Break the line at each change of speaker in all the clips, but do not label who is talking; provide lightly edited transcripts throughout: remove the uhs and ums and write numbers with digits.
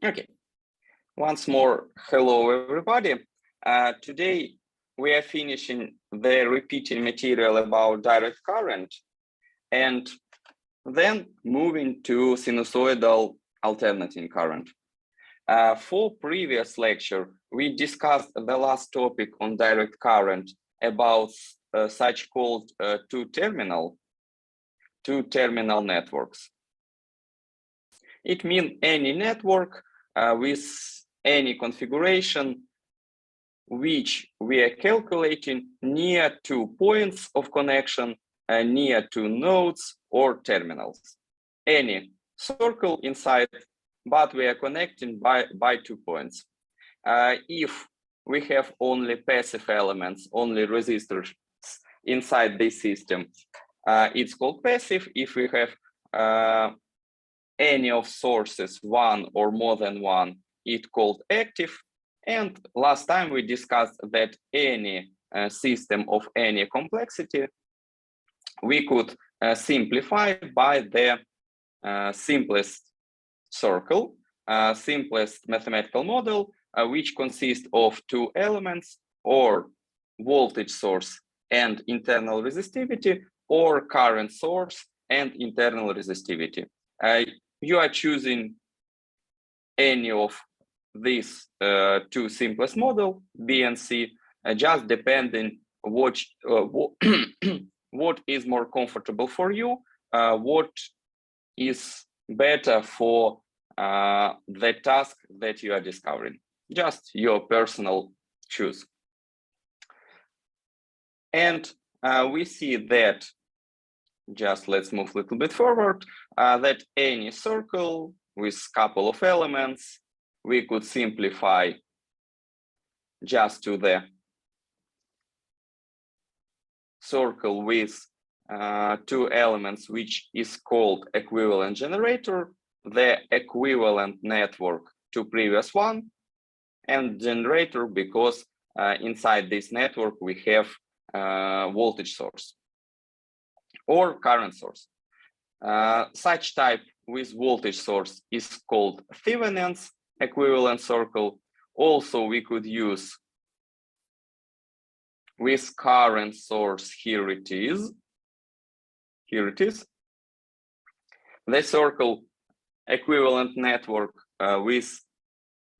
Okay, once more, hello everybody. Today we are finishing the repeating material about direct current and then moving to sinusoidal alternating current. For previous lecture, we discussed the last topic on direct current about such called two-terminal networks. It means any network with any configuration which we are calculating near to points of connection, near to nodes or terminals. Any circle inside, but we are connecting by 2 points. If we have only passive elements, only resistors inside this system, it's called passive. If we have any of sources, one or more than one, it's called active. And last time we discussed that any system of any complexity, we could simplify by the simplest circle, simplest mathematical model, which consists of 2 elements, or voltage source and internal resistivity, or current source and internal resistivity. You are choosing any of these 2 simplest model, B and C, just depending what is more comfortable for you, what is better for the task that you are discovering. Just your personal choose. And we see that, just let's move a little bit forward, that any circle with a couple of elements, we could simplify just to the circle with 2 elements, which is called equivalent generator, the equivalent network to previous one, and generator because inside this network we have voltage source or current source. Such type with voltage source is called Thevenin's equivalent circle. Also, we could use with current source, here it is. The circle equivalent network with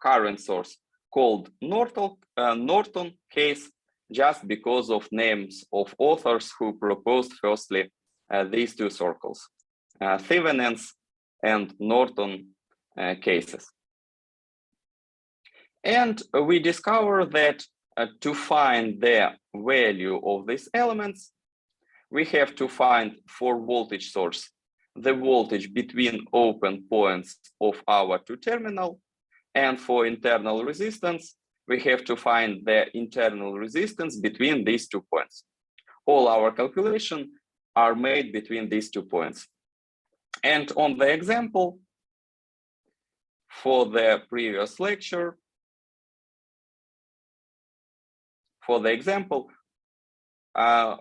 current source called Norton case, just because of names of authors who proposed firstly these 2 circles, Thevenin's and Norton cases. And we discover that to find the value of these elements, we have to find for voltage source the voltage between open points of our 2 terminal, and for internal resistance, we have to find the internal resistance between these 2 points. All our calculations are made between these 2 points. And on the example for the previous lecture,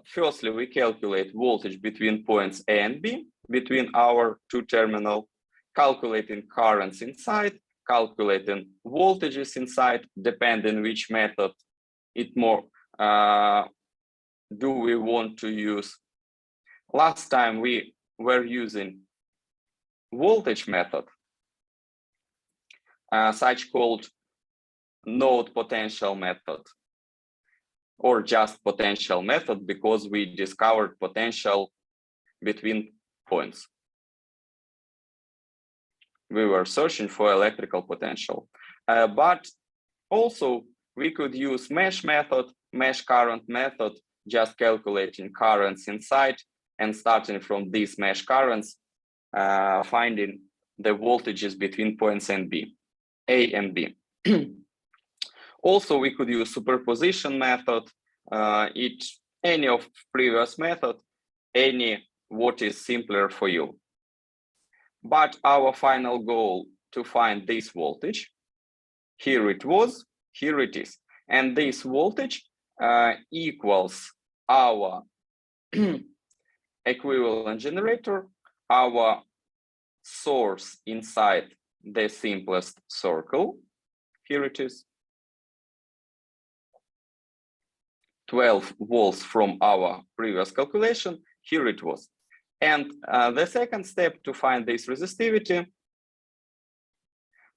firstly, we calculate voltage between points A and B, between our 2 terminal, calculating currents inside, calculating voltages inside, depending which method it more do we want to use. Last time we were using voltage method, such called node potential method, or just potential method, because we discovered potential between points. We were searching for electrical potential, but also we could use mesh method, mesh current method, just calculating currents inside and starting from these mesh currents, finding the voltages between points A and B. Also, we could use superposition method, any of previous method, any what is simpler for you. But our final goal to find this voltage, here it was, here it is. And this voltage equals our equivalent generator, our source inside the simplest circle. Here it is. 12 volts from our previous calculation. Here it was. And the second step to find this resistivity,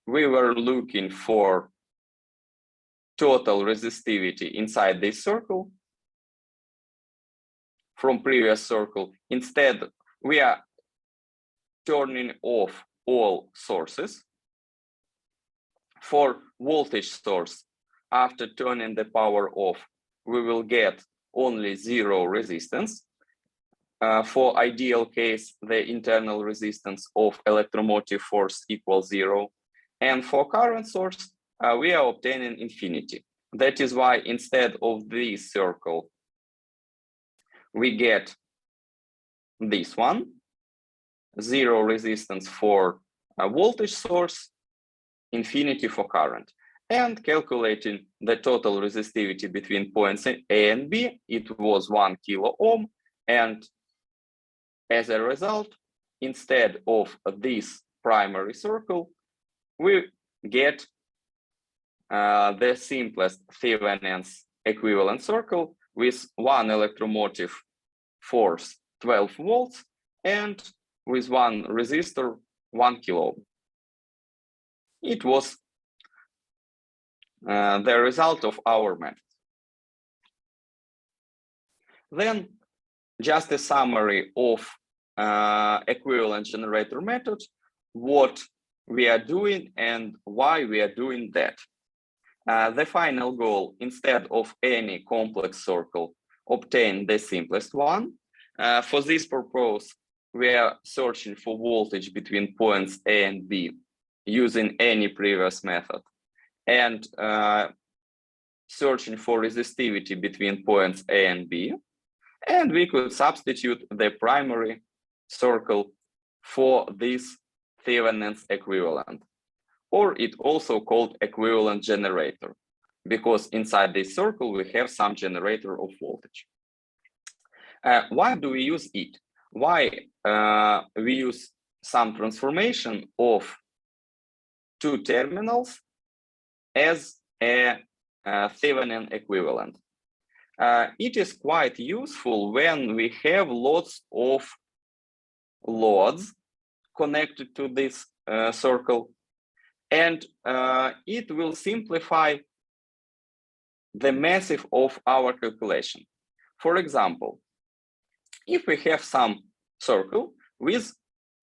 we were looking for total resistivity inside this circle from previous circle. Instead, we are turning off all sources. For voltage source, after turning the power off, we will get only zero resistance. For ideal case, the internal resistance of electromotive force equals zero. And for current source, we are obtaining infinity. That is why instead of this circle, we get this one, zero resistance for a voltage source, infinity for current. And calculating the total resistivity between points A and B, it was 1 kilo ohm. And as a result, instead of this primary circle, we get the simplest Thevenin's equivalent circle with one electromotive force 12 volts and with one resistor 1 kilo ohm. It was the result of our method. Then just a summary of equivalent generator method, what we are doing and why we are doing that. The final goal, instead of any complex circle, obtain the simplest one. For this purpose, we are searching for voltage between points A and B using any previous method, and searching for resistivity between points A and B. And we could substitute the primary circle for this Thevenin's equivalent, or it also called equivalent generator, because inside this circle we have some generator of voltage. Why do we use it? Why we use some transformation of two terminals as a Thevenin equivalent? It is quite useful when we have lots of loads connected to this circle, and it will simplify the massive of our calculation. For example, if we have some circle with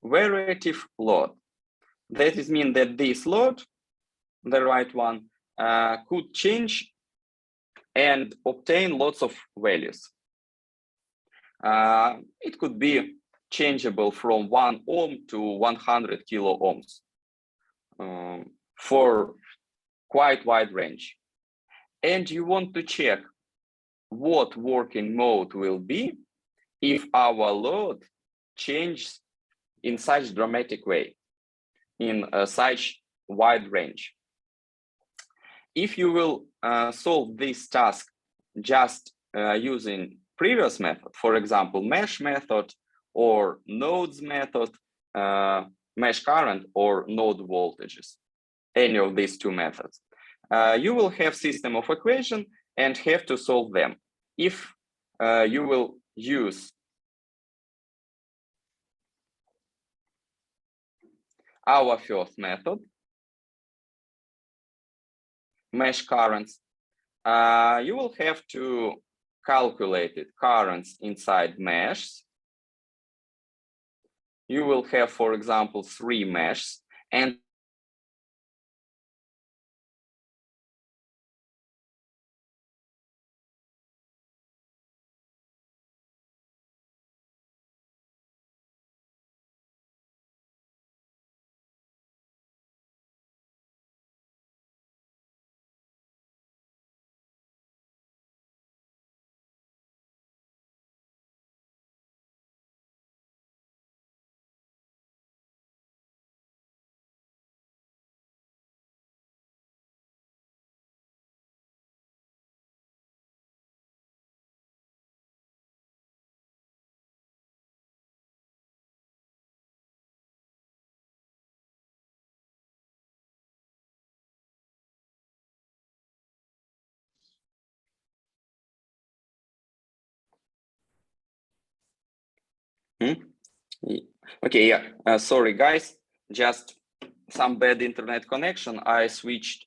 variative load, that is mean that this load, the right one, could change and obtain lots of values. It could be changeable from 1 ohm to 100 kilo ohms for quite wide range. And you want to check what working mode will be if our load changes in such dramatic way, in such wide range. If you will solve this task just using previous method, for example, mesh method or nodes method, mesh current or node voltages, any of these two methods, you will have system of equation and have to solve them. If you will use our first method, mesh currents, you will have to calculate it, currents inside meshes. You will have, for example, 3 meshes, and Okay, yeah. Sorry, guys. Just some bad internet connection. I switched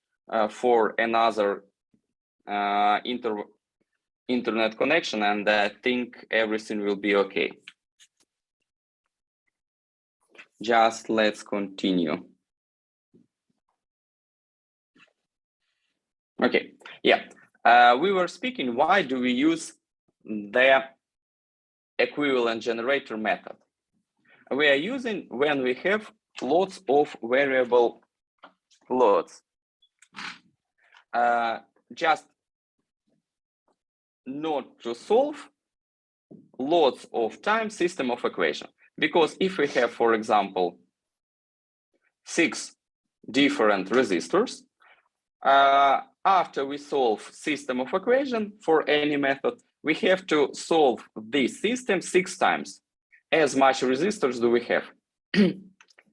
for another internet connection, and I think everything will be okay. Just let's continue. Okay, yeah. We were speaking, why do we use the equivalent generator method? We are using when we have lots of variable loads. Just not to solve lots of time system of equation. Because if we have, for example, 6 different resistors, after we solve system of equation for any method, we have to solve this system 6 times. As much resistors do we have?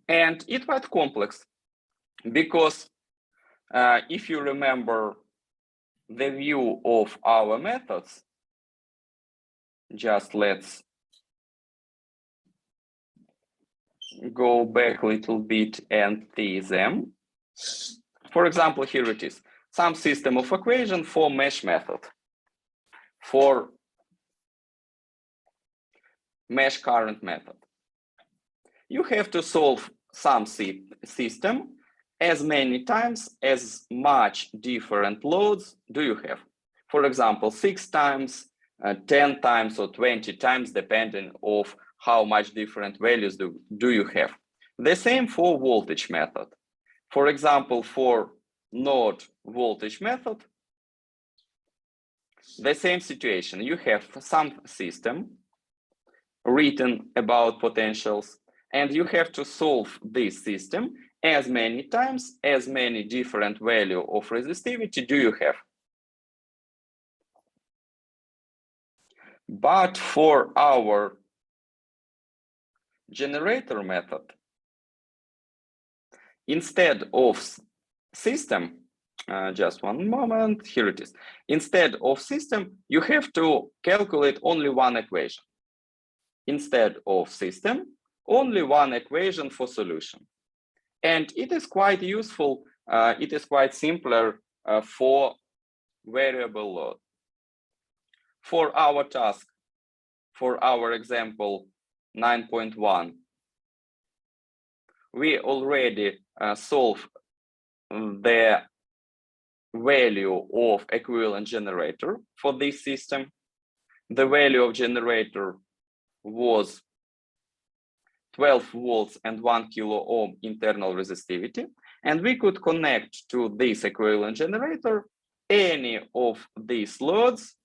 And it's quite complex because if you remember the view of our methods, just let's go back a little bit and see them. For example, here it is, some system of equation for mesh method, for mesh current method. You have to solve some system as many times as much different loads do you have. For example, 6 times, 10 times, or 20 times, depending of how much different values do you have. The same for voltage method. For example, for node voltage method, the same situation. You have some system written about potentials, and you have to solve this system as many times as many different value of resistivity do you have. But for our generator method, instead of system, just one moment, here it is. Instead of system, you have to calculate only one equation. Instead of system, only one equation for solution. And it is quite useful, it is quite simpler for variable load. For our task, for our example 9.1, we already solved the value of equivalent generator for this system. The value of generator was 12 volts and 1 kilo ohm internal resistivity, and we could connect to this equivalent generator any of these loads,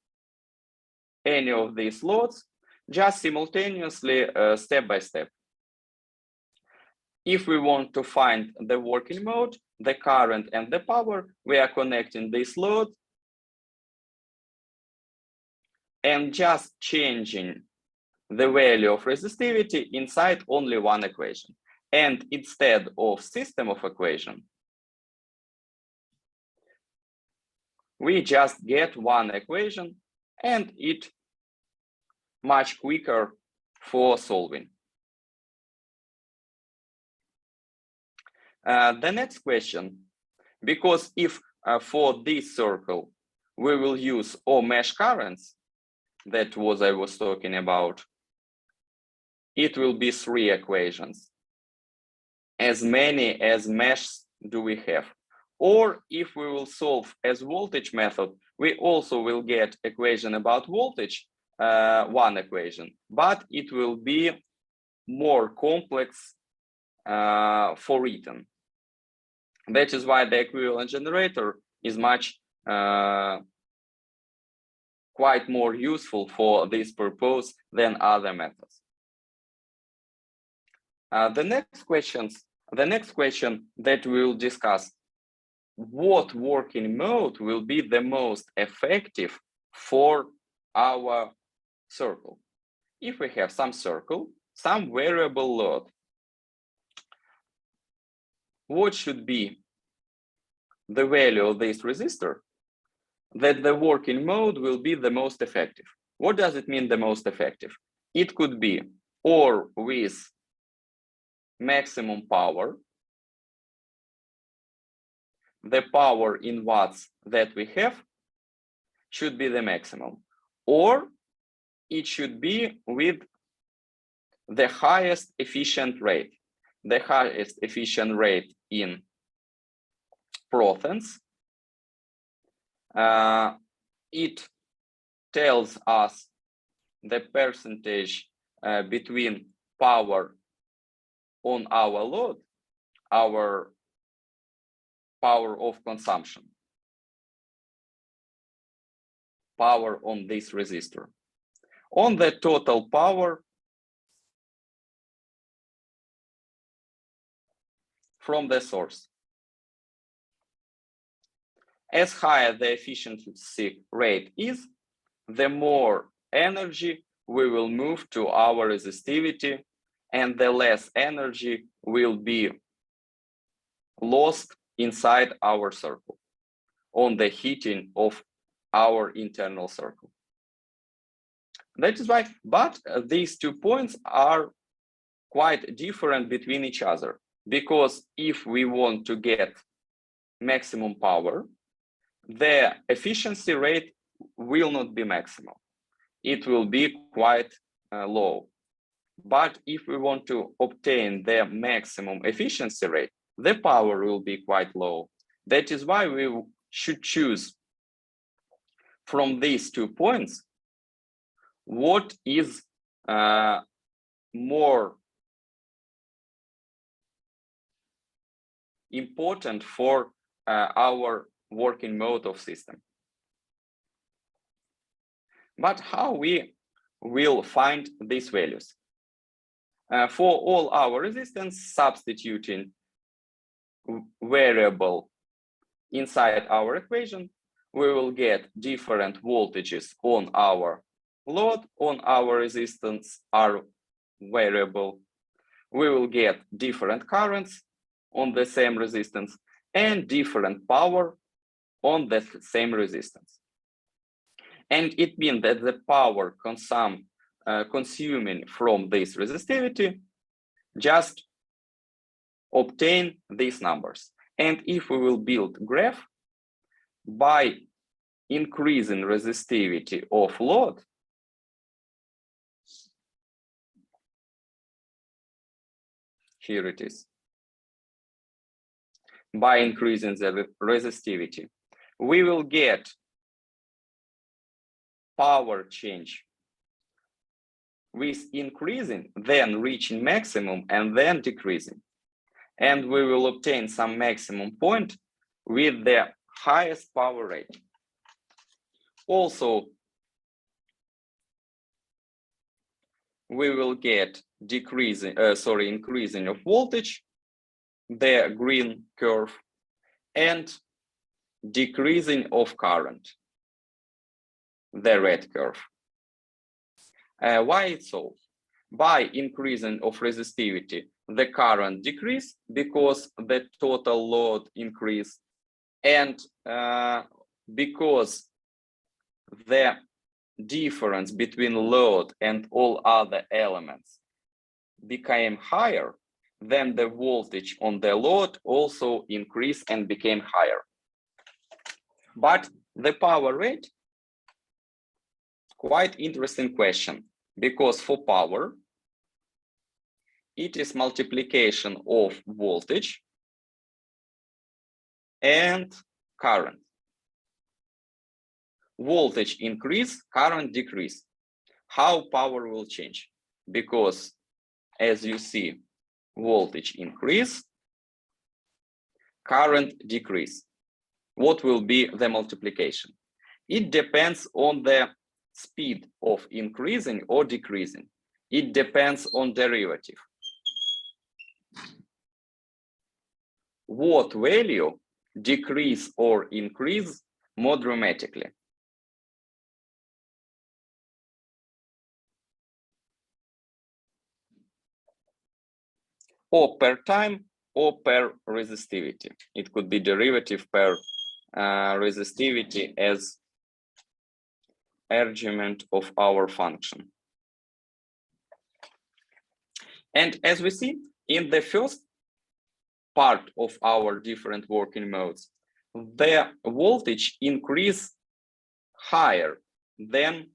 just simultaneously, step by step. If we want to find the working mode, the current and the power, we are connecting this load and just changing the value of resistivity inside only one equation. And instead of system of equation, we just get one equation, and it much quicker for solving. The next question, because if for this circle we will use all mesh currents, that was I was talking about, it will be 3 equations. As many as meshes do we have. Or if we will solve as voltage method, we also will get equation about voltage, one equation, but it will be more complex for written. That is why the equivalent generator is much quite more useful for this purpose than other methods. The next question that we will discuss, what working mode will be the most effective for our circle? If we have some circle, some variable load, what should be the value of this resistor that the working mode will be the most effective? What does it mean the most effective? It could be or with maximum power, the power in watts that we have should be the maximum, or it should be with the highest efficient rate. The highest efficient rate in prothens, it tells us the percentage between power on our load, our power of consumption, power on this resistor, on the total power from the source. As higher the efficiency rate is, the more energy we will move to our resistivity, and the less energy will be lost inside our circle on the heating of our internal circle. That is why, but these 2 points are quite different between each other, because if we want to get maximum power, the efficiency rate will not be maximum. It will be quite low. But if we want to obtain the maximum efficiency rate, the power will be quite low. That is why we should choose from these 2 points what is more important for our working mode of system. But how we will find these values? For all our resistance, substituting variable inside our equation, we will get different voltages on our load, on our resistance are variable. We will get different currents on the same resistance and different power on the same resistance. And it means that the power consuming from this resistivity just obtain these numbers. And if we will build graph by increasing resistivity of load, here it is. By increasing the resistivity, we will get power change with increasing, then reaching maximum, and then decreasing. And we will obtain some maximum point with the highest power rate. Also, we will get increasing of voltage, the green curve, and decreasing of current, the red curve. Why it's so? By increasing of resistivity, the current decrease because the total load increase, and because the difference between load and all other elements became higher, then the voltage on the load also increased and became higher. But the power rate, quite interesting question, because for power, it is multiplication of voltage and current. Voltage increase, current decrease. How power will change? Because as you see, voltage increase, current decrease. What will be the multiplication? It depends on the speed of increasing or decreasing. It depends on derivative. What value decrease or increase more dramatically? Or per time or per resistivity. It could be derivative per resistivity as argument of our function. And as we see in the first part of our different working modes, the voltage increase higher than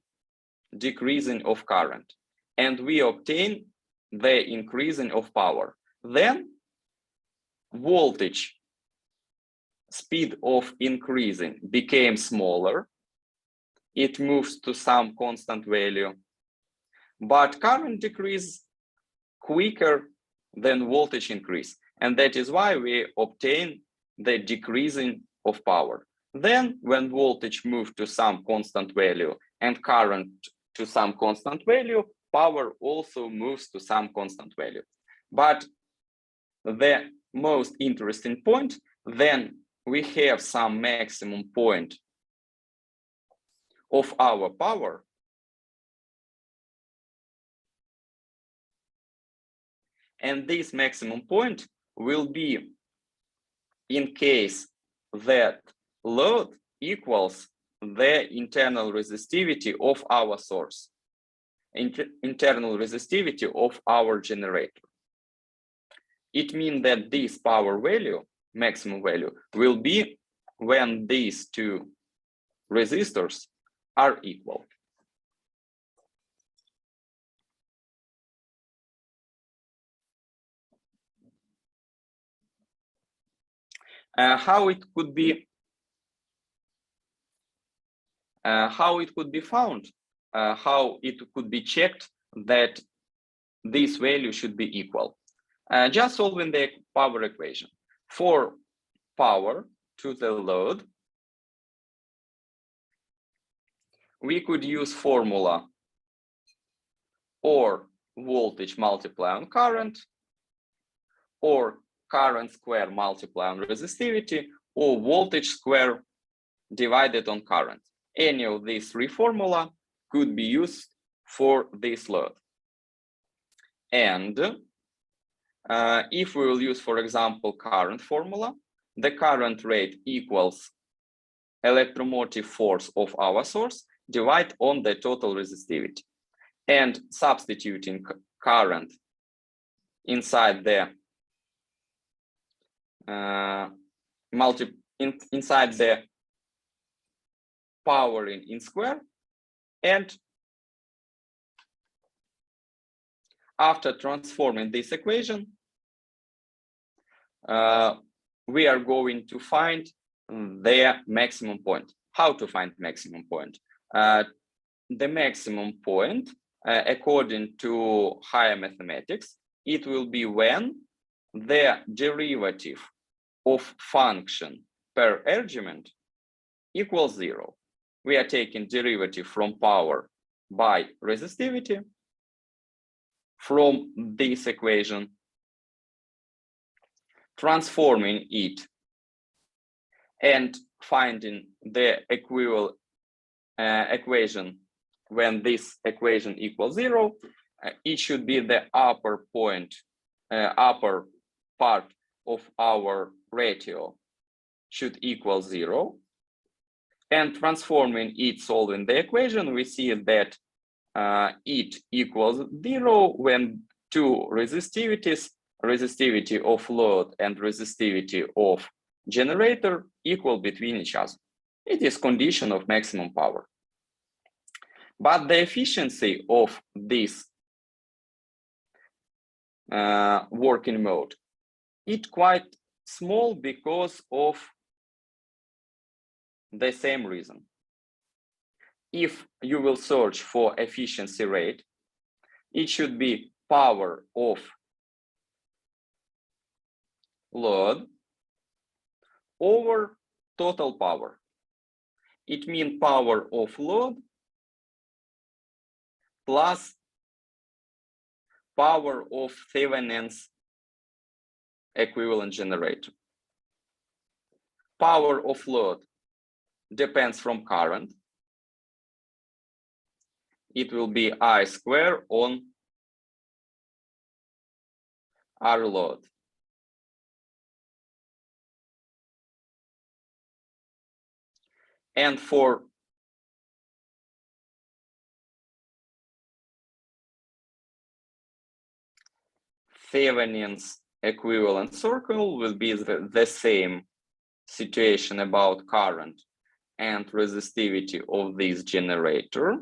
decreasing of current, and we obtain the increasing of power. Then voltage speed of increasing became smaller. It moves to some constant value, but current decrease quicker than voltage increase. And that is why we obtain the decreasing of power. Then when voltage moved to some constant value and current to some constant value, power also moves to some constant value. But the most interesting point, then we have some maximum point of our power, and this maximum point will be in case that load equals the internal resistivity of our source, internal resistivity of our generator. It means that this power value, maximum value, will be when these two resistors are equal. How it could be found, how it could be checked that this value should be equal. Just solving the power equation. For power to the load, we could use formula or voltage multiply on current, or current square multiply on resistivity, or voltage square divided on current. Any of these three formula could be used for this load. And if we will use, for example, current formula, the current rate equals electromotive force of our source divided on the total resistivity. And substituting current inside the inside the powering in square, and after transforming this equation, we are going to find the maximum point. How to find maximum point? The maximum point, according to higher mathematics, it will be when the derivative of function per argument equals 0. We are taking derivative from power by resistivity from this equation, transforming it and finding the equivalent equation when this equation equals 0. It should be the upper point, upper part of our ratio should equal 0. And transforming it, solving the equation, we see that it equals 0 when two resistivities, resistivity of load and resistivity of generator, equal between each other. It is condition of maximum power. But the efficiency of this working mode, it's quite small because of the same reason. If you will search for efficiency rate, it should be power of load over total power. It means power of load plus power of Thevenin's equivalent generator. Power of load depends from current. It will be I square on R load. And for Thevenin's equivalent circle will be the same situation about current and resistivity of this generator.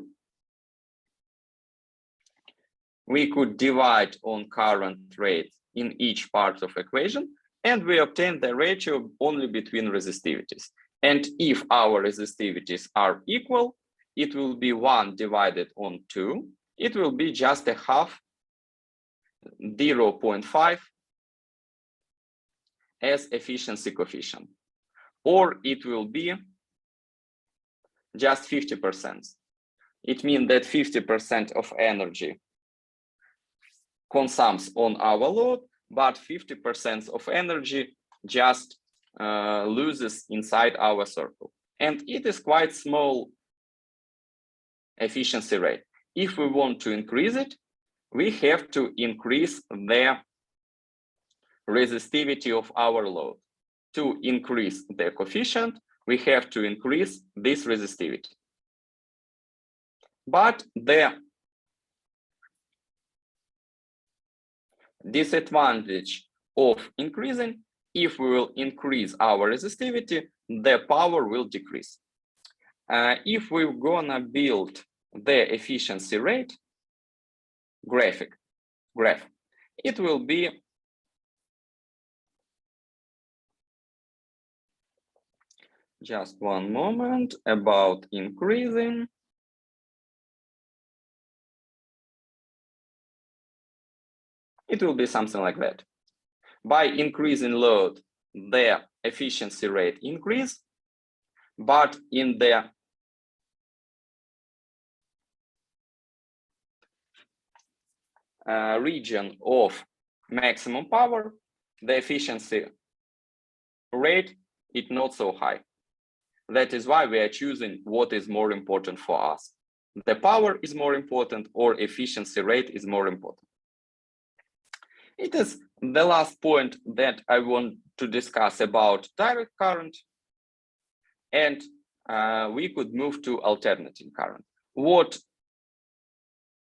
We could divide on current rate in each part of equation, and we obtain the ratio only between resistivities. And if our resistivities are equal, it will be 1 divided on 2. It will be just a half, 0.5 as efficiency coefficient. Or it will be just 50%. It means that 50% of energy consumes on our load, but 50% of energy just loses inside our circle. And it is quite small efficiency rate. If we want to increase it, we have to increase the resistivity of our load. To increase the coefficient, we have to increase this resistivity. But the disadvantage of increasing, if we will increase our resistivity, the power will decrease. If we're gonna build the efficiency rate graph, it will be just one moment about increasing. It will be something like that. By increasing load, the efficiency rate increase, but in the region of maximum power, the efficiency rate is not so high. That is why we are choosing what is more important for us. The power is more important or efficiency rate is more important. It is the last point that I want to discuss about direct current, and we could move to alternating current. What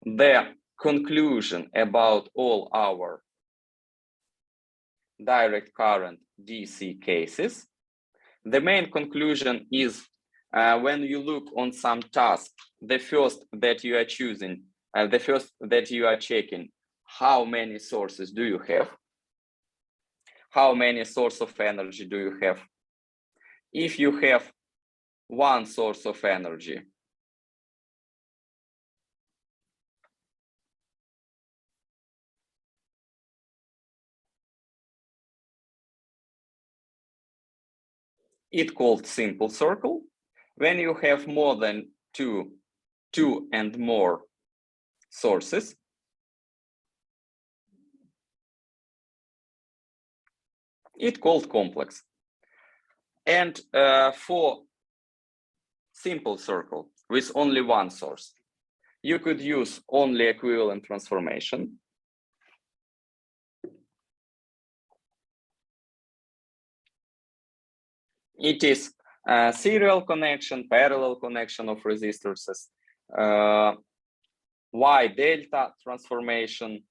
the conclusion about all our direct current DC cases? The main conclusion is when you look on some task, the first that you are choosing, the first that you are checking, how many sources do you have? How many sources of energy do you have? If you have one source of energy, it's called simple circle. When you have more than two and more sources, it's called complex. And for simple circle with only one source, you could use only equivalent transformation. It is a serial connection, parallel connection of resistors, Y delta transformation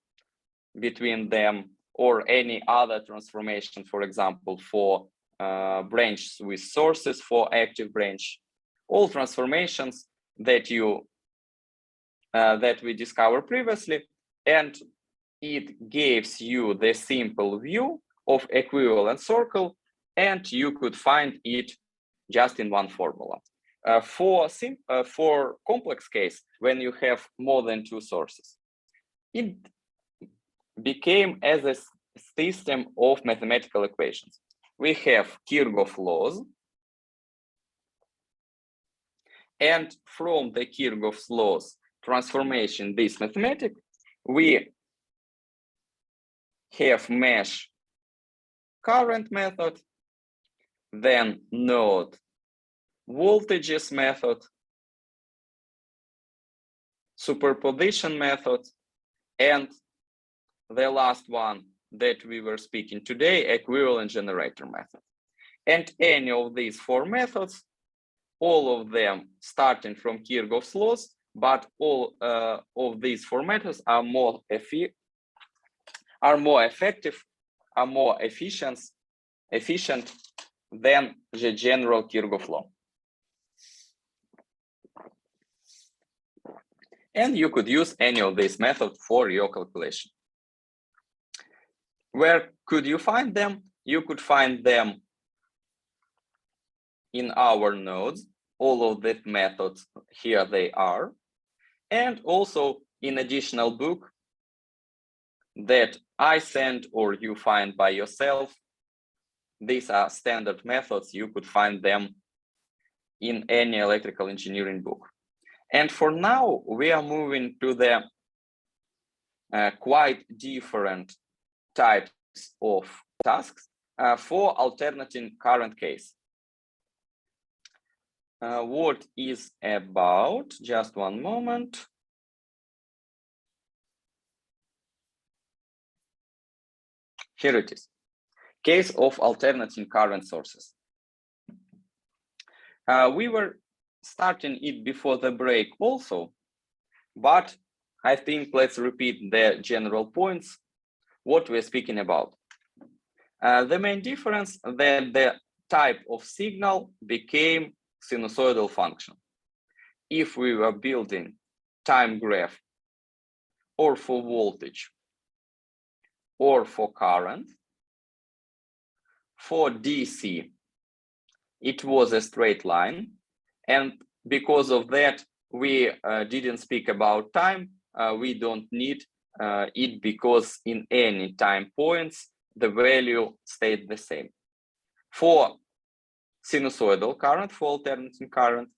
between them, or any other transformation, for example, for branches with sources for active branch. All transformations that that we discovered previously, and it gives you the simple view of equivalent circle, and you could find it just in one formula. For complex case, when you have more than two sources, it became as a system of mathematical equations. We have Kirchhoff laws, and from the Kirchhoff's laws transformation, this mathematic, we have mesh current method, then node voltages method, superposition method, and the last one that we were speaking today, equivalent generator method. And any of these four methods, all of them starting from Kirchhoff's laws, but all of these four methods are more are more effective, are more efficient than the general Kirchhoff law. And you could use any of these methods for your calculation. Where could you find them? You could find them in our nodes. All of the methods, here they are. And also in additional book that I send or you find by yourself. These are standard methods. You could find them in any electrical engineering book. And for now, we are moving to the quite different types of tasks for alternating current case. What is about, just one moment. Here it is, case of alternating current sources. We were starting it before the break also, but I think let's repeat the general points, what we're speaking about. The main difference that the type of signal became sinusoidal function. If we were building time graph or for voltage or for current, for DC, it was a straight line. And because of that, we didn't speak about time. We don't need it because in any time points, the value stayed the same. For sinusoidal current, for alternating current,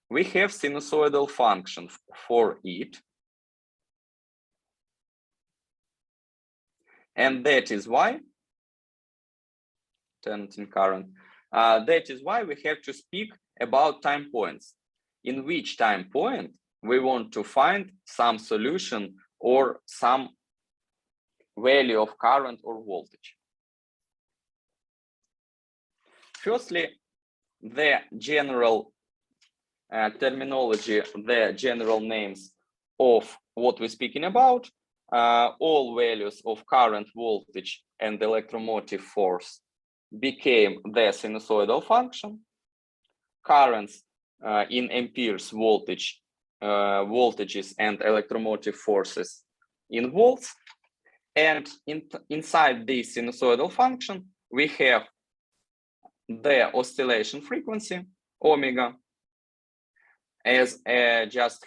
we have sinusoidal function for it. And that is why, alternating current, that is why we have to speak about time points, in which time point we want to find some solution or some value of current or voltage. Firstly, the general terminology, the general names of what we're speaking about, all values of current, voltage, and electromotive force became the sinusoidal function. Currents in amperes, voltage, voltages, and electromotive forces in volts. And inside this sinusoidal function, we have the oscillation frequency, omega, as a just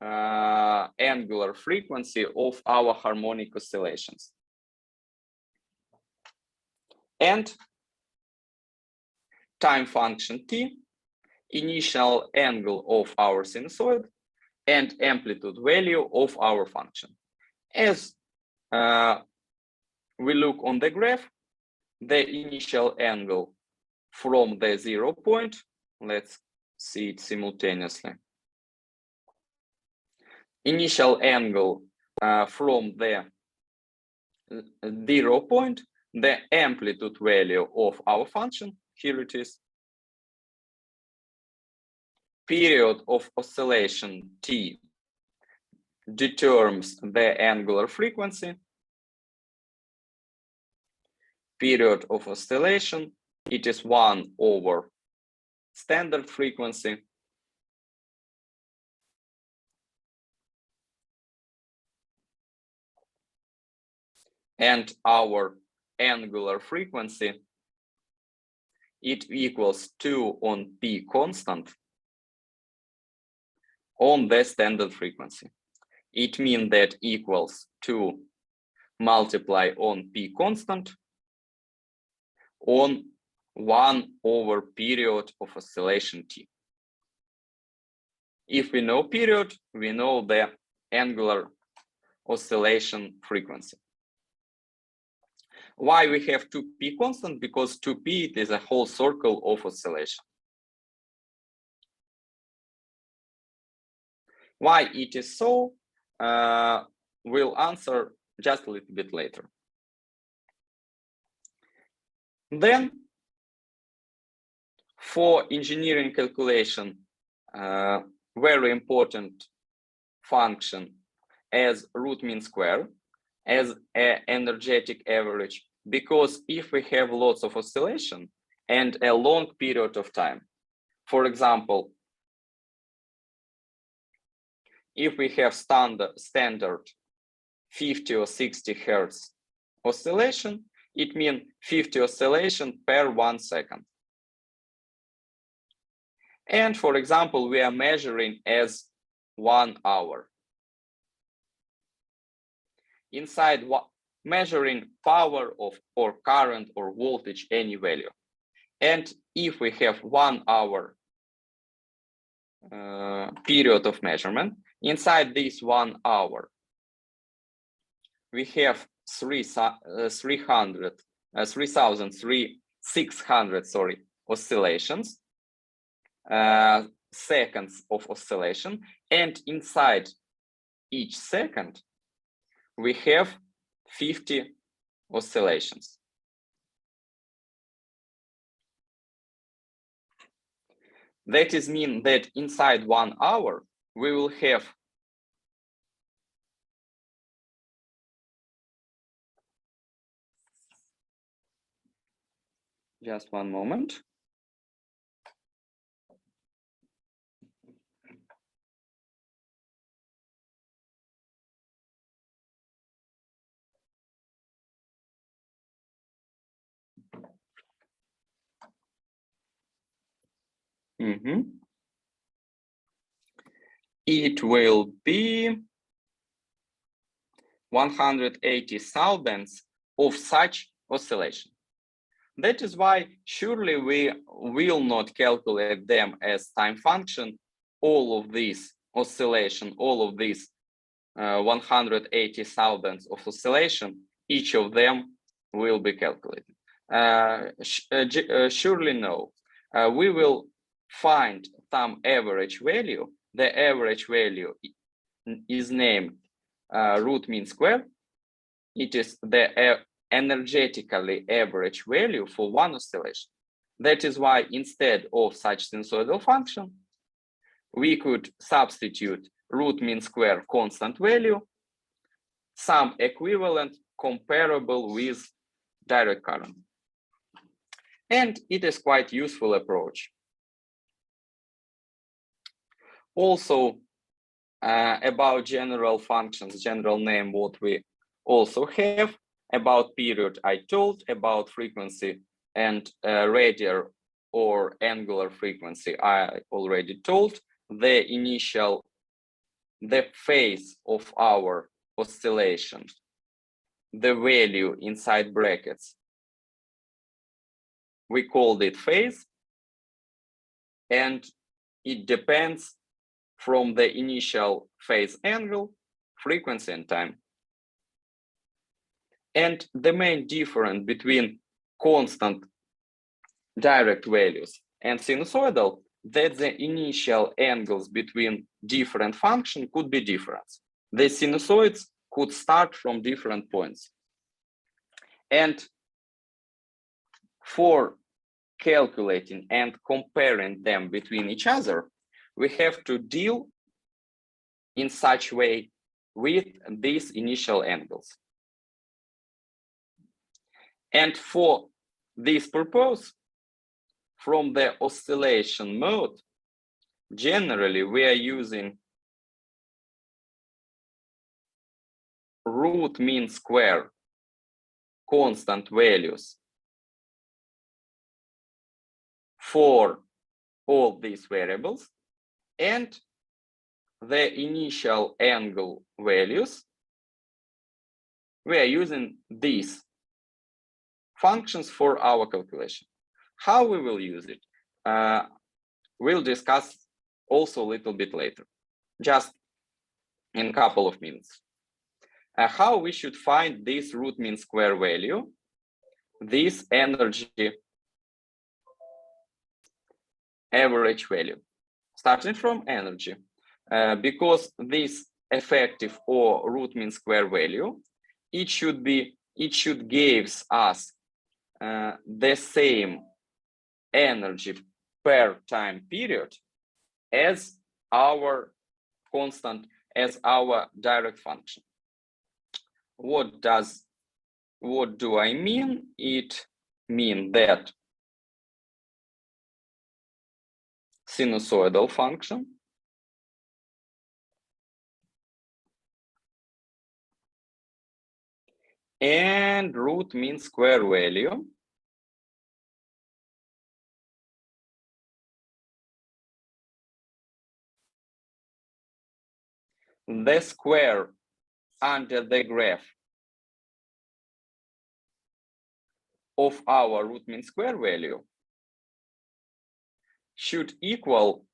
angular frequency of our harmonic oscillations. And time function t, initial angle of our sinusoid, and amplitude value of our function. As we look on the graph, the initial angle from the 0 point, let's see it simultaneously. Initial angle from the 0 point, the amplitude value of our function, here it is. Period of oscillation t determines the angular frequency. Period of oscillation, it is 1 over standard frequency. And our angular frequency, it equals 2 on P constant on the standard frequency. It means that equals 2 multiply on P constant on 1 over period of oscillation t. If we know period, we know the angular oscillation frequency. Why we have 2p constant? Because 2p it is a whole circle of oscillation. Why it is so, we'll answer just a little bit later. Then, for engineering calculation, very important function as root mean square. as an energetic average, because if we have lots of oscillation and a long period of time, for example, if we have standard 50 or 60 hertz oscillation, it means 50 oscillation per 1 second. And for example, we are measuring as 1 hour. Inside measuring power of or current or voltage, any value. And if we have 1 hour period of measurement, inside this 1 hour, we have 3,600 oscillations, seconds of oscillation, and inside each second, we have 50 oscillations. That is mean that inside 1 hour, we will have just one moment. It will be 180 thousandths of such oscillation. That is why surely we will not calculate them as time function, all of these oscillation, all of these 180 thousandths of oscillation, each of them will be calculated. Surely no. We will find some average value. The average value is named root mean square. It is the energetically average value for one oscillation. That is why instead of such sinusoidal function, we could substitute root mean square constant value, some equivalent comparable with direct current. And it is quite useful approach. Also, about general functions, general name, what we also have, about period I told, about frequency and radial or angular frequency I already told, the phase of our oscillation, the value inside brackets, we called it phase, and it depends from the initial phase angle, frequency, and time. And the main difference between constant direct values and sinusoidal, that the initial angles between different functions could be different. The sinusoids could start from different points. And for calculating and comparing them between each other, we have to deal in such way with these initial angles. And for this purpose, from the oscillation mode, generally we are using root mean square constant values for all these variables, and the initial angle values, we are using these functions for our calculation. How we will use it, we'll discuss also a little bit later, just in a couple of minutes. How we should find this root mean square value, this energy average value, starting from energy, because this effective or root mean square value, it should give us the same energy per time period as our constant, as our direct function. What do I mean? It means that sinusoidal function and root mean square value the square under the graph of our root mean square value should equal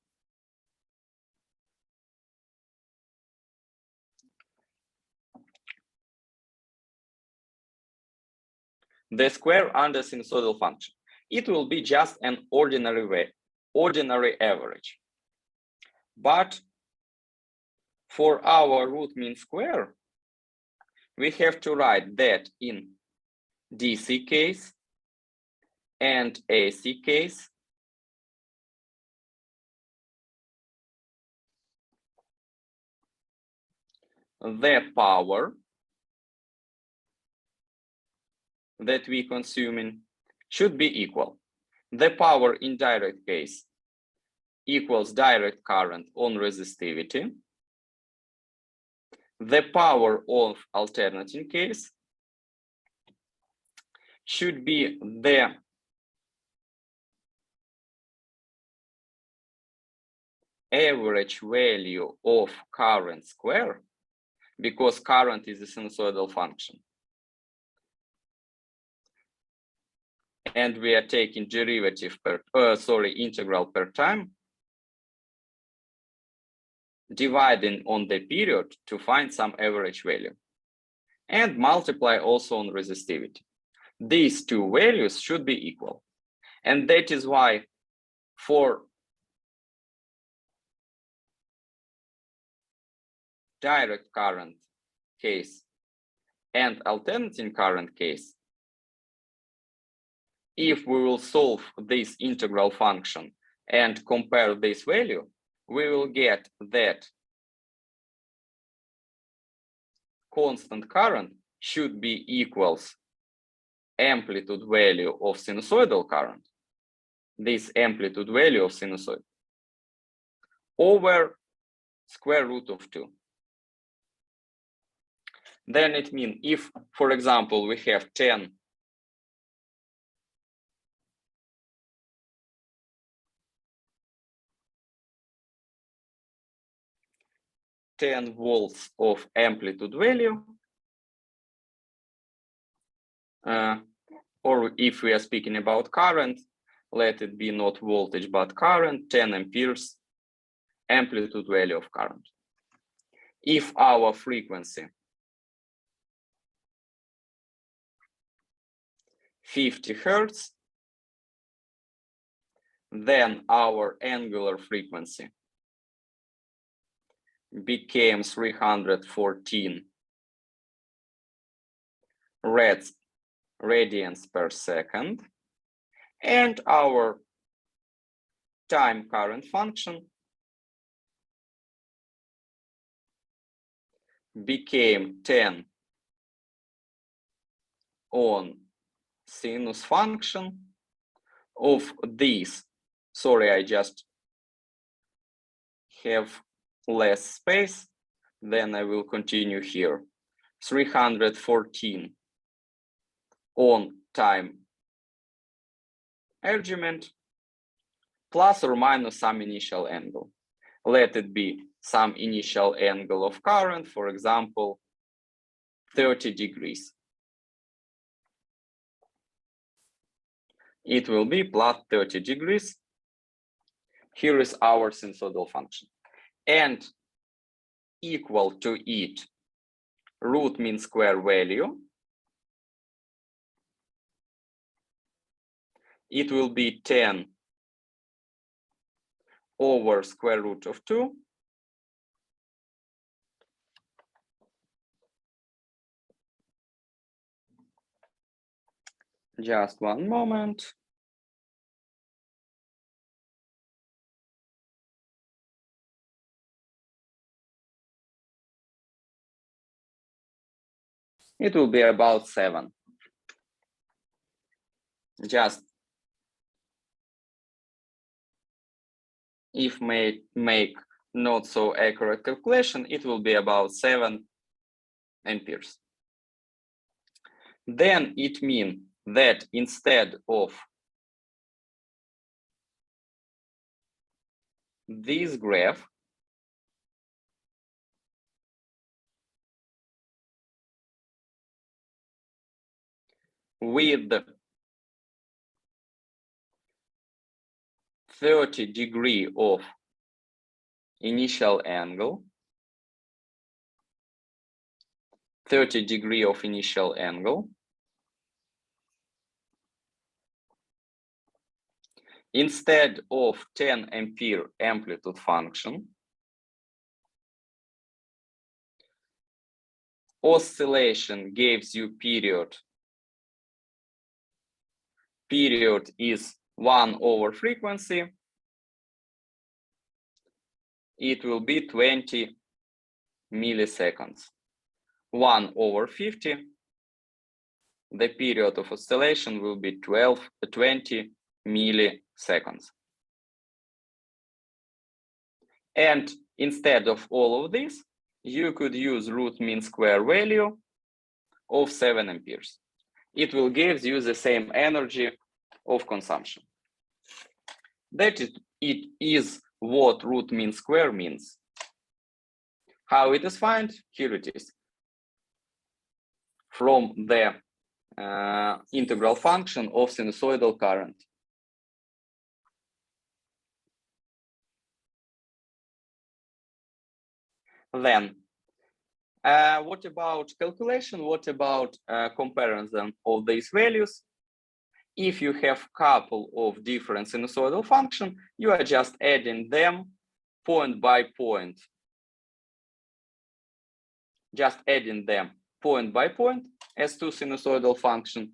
the square under sinusoidal function. It will be just an ordinary average. But for our root mean square, we have to write that in DC case and AC case, the power that we consuming should be equal. The power in direct case equals direct current on resistivity. The power of alternating case should be the average value of current square, because current is a sinusoidal function. And we are taking derivative integral per time, dividing on the period to find some average value, and multiply also on resistivity. These two values should be equal. And that is why for direct current case and alternating current case, if we will solve this integral function and compare this value, we will get that constant current should be equals amplitude value of sinusoidal current, this amplitude value of sinusoid, over square root of 2. Then it means if, for example, we have 10 volts of amplitude value, or if we are speaking about current, let it be not voltage but current, 10 amperes amplitude value of current. If our frequency 50 Hertz, then our angular frequency became 314 radians per second, and our time current function became 10 on sinus function of this. Sorry, I just have less space, then I will continue here. 314 on time argument plus or minus some initial angle. Let it be some initial angle of current, for example, 30 degrees. It will be plus 30 degrees. Here is our sinusoidal function. And equal to it, root mean square value. It will be 10 over square root of 2. Just one moment. It will be about 7. Just if make not so accurate calculation, it will be about 7 amperes. Then it means that instead of this graph, with 30 degree of initial angle, 30 degree of initial angle, instead of 10 ampere amplitude function, oscillation gives you period. Period is 1 over frequency. It will be 20 milliseconds. 1 over 50, the period of oscillation will be 20 milliseconds. And instead of all of this, you could use root mean square value of 7 amperes. It will give you the same energy of consumption. That it is what root mean square means. How it is found? Here it is. From the integral function of sinusoidal current. Then, what about calculation? What about comparison of these values? If you have couple of different sinusoidal function, you are just adding them point by point. Just adding them point by point as two sinusoidal function,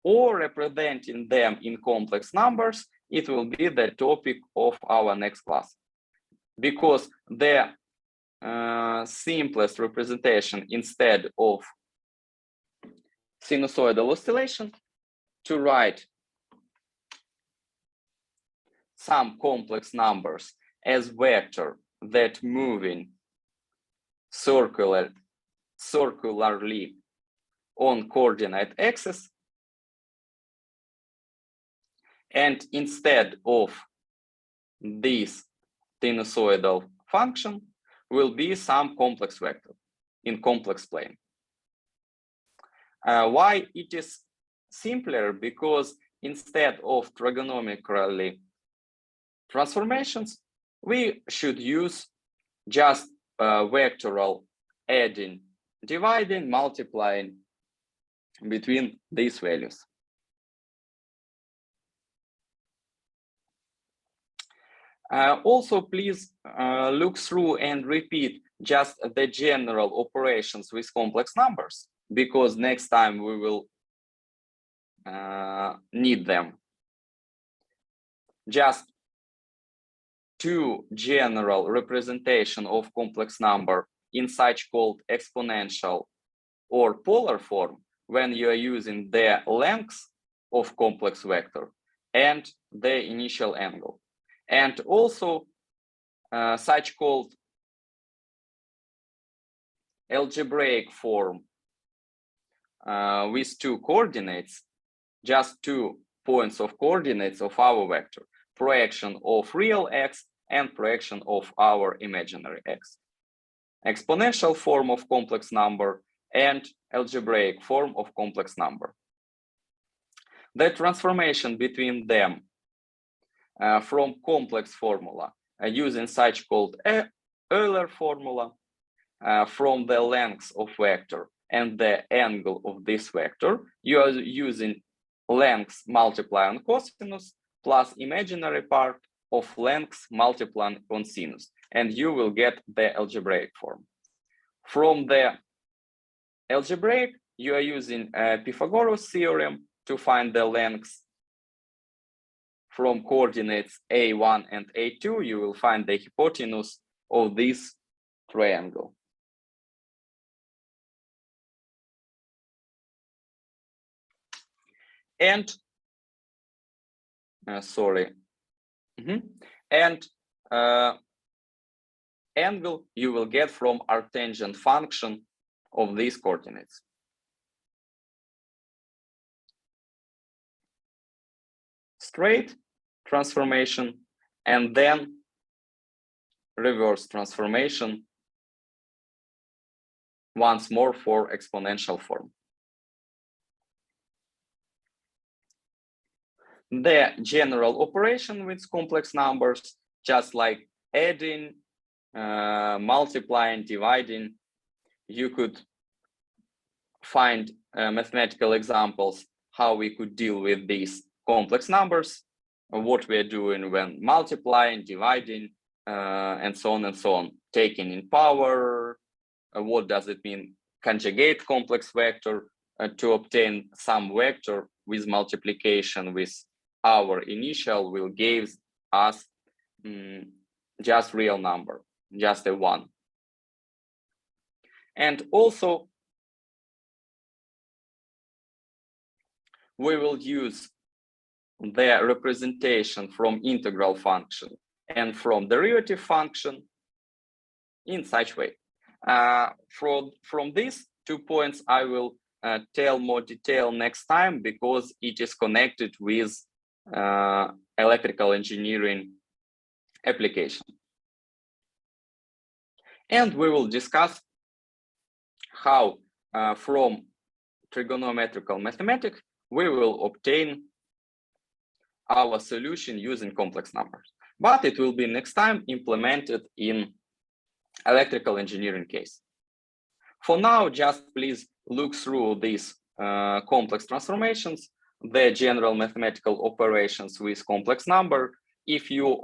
or representing them in complex numbers. It will be the topic of our next class, because the simplest representation instead of sinusoidal oscillation to write some complex numbers as vector that moving circularly on coordinate axis, and instead of this sinusoidal function will be some complex vector in complex plane. Why it is simpler? Because instead of trigonometrically transformations, we should use just vectoral adding, dividing, multiplying between these values. Also, please look through and repeat just the general operations with complex numbers, because next time we will need them. Just two general representation of complex number in such called exponential or polar form when you are using the length of complex vector and the initial angle. And also such called algebraic form with two coordinates, just 2 points of coordinates of our vector, projection of real x and projection of our imaginary x. Exponential form of complex number and algebraic form of complex number. The transformation between them from complex formula using such called Euler formula from the length of vector and the angle of this vector, you are using length multiplied on cosinus plus imaginary part of length multiplied on sinus, and you will get the algebraic form. From the algebraic, you are using Pythagoras theorem to find the length. From coordinates A1 and A2, you will find the hypotenuse of this triangle. and and angle you will get from arctangent function of these coordinates. Straight transformation and then reverse transformation once more for exponential form. The general operation with complex numbers, just like adding, multiplying, dividing, you could find mathematical examples how we could deal with these complex numbers, what we're doing when multiplying, dividing, and so on, taking in power, what does it mean, conjugate complex vector to obtain some vector with multiplication with our initial will give us just real number, just a 1. And also, we will use the representation from integral function and from derivative function in such way. From these 2 points, I will tell more detail next time because it is connected with electrical engineering application. And we will discuss how from trigonometrical mathematics, we will obtain our solution using complex numbers. But it will be next time implemented in electrical engineering case. For now, just please look through these complex transformations, the general mathematical operations with complex number. If you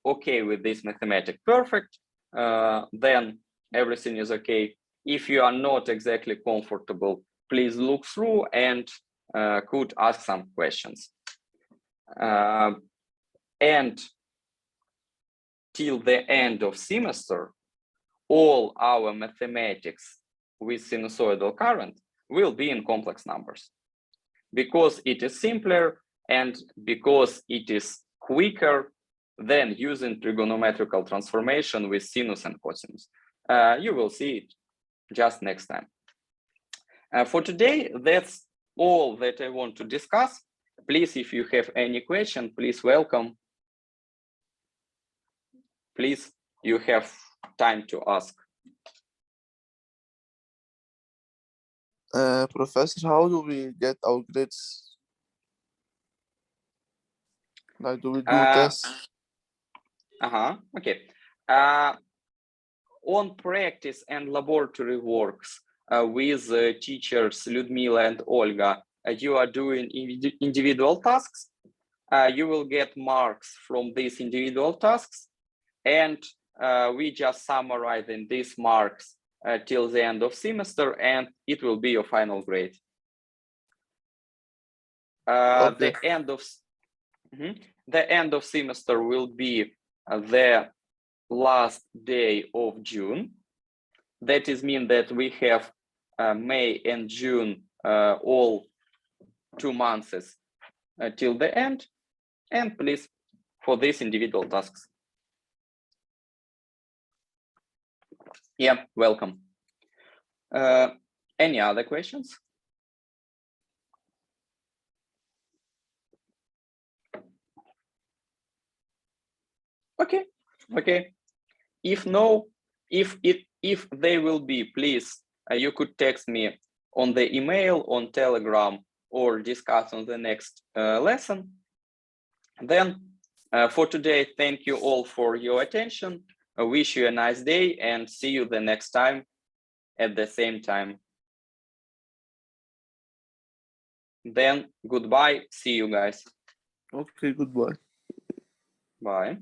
okay with this mathematics, perfect, then everything is okay. If you are not exactly comfortable, please look through and could ask some questions. And till the end of semester, all our mathematics with sinusoidal current will be in complex numbers because it is simpler and because it is quicker than using trigonometrical transformation with sinus and cosinus. You will see it just next time. For today, that's all that I want to discuss. Please, if you have any question, please welcome. Please, you have time to ask.
Professor, how do we get our grades? Like, do we do tests?
Okay. On practice and laboratory works with teachers Lyudmila and Olga, you are doing individual tasks. You will get marks from these individual tasks, and we just summarizing these marks till the end of semester, and it will be your final grade.
Okay.
The end of semester will be the last day of June. That is mean that we have May and June all 2 months till the end, and please for these individual tasks. Yeah, welcome. Any other questions? Okay. If no, if they will be, please, you could text me on the email, on Telegram, or discuss on the next lesson. Then for today, thank you all for your attention. I wish you a nice day and see you the next time at the same time. Then goodbye. See you guys.
Okay, goodbye.
Bye.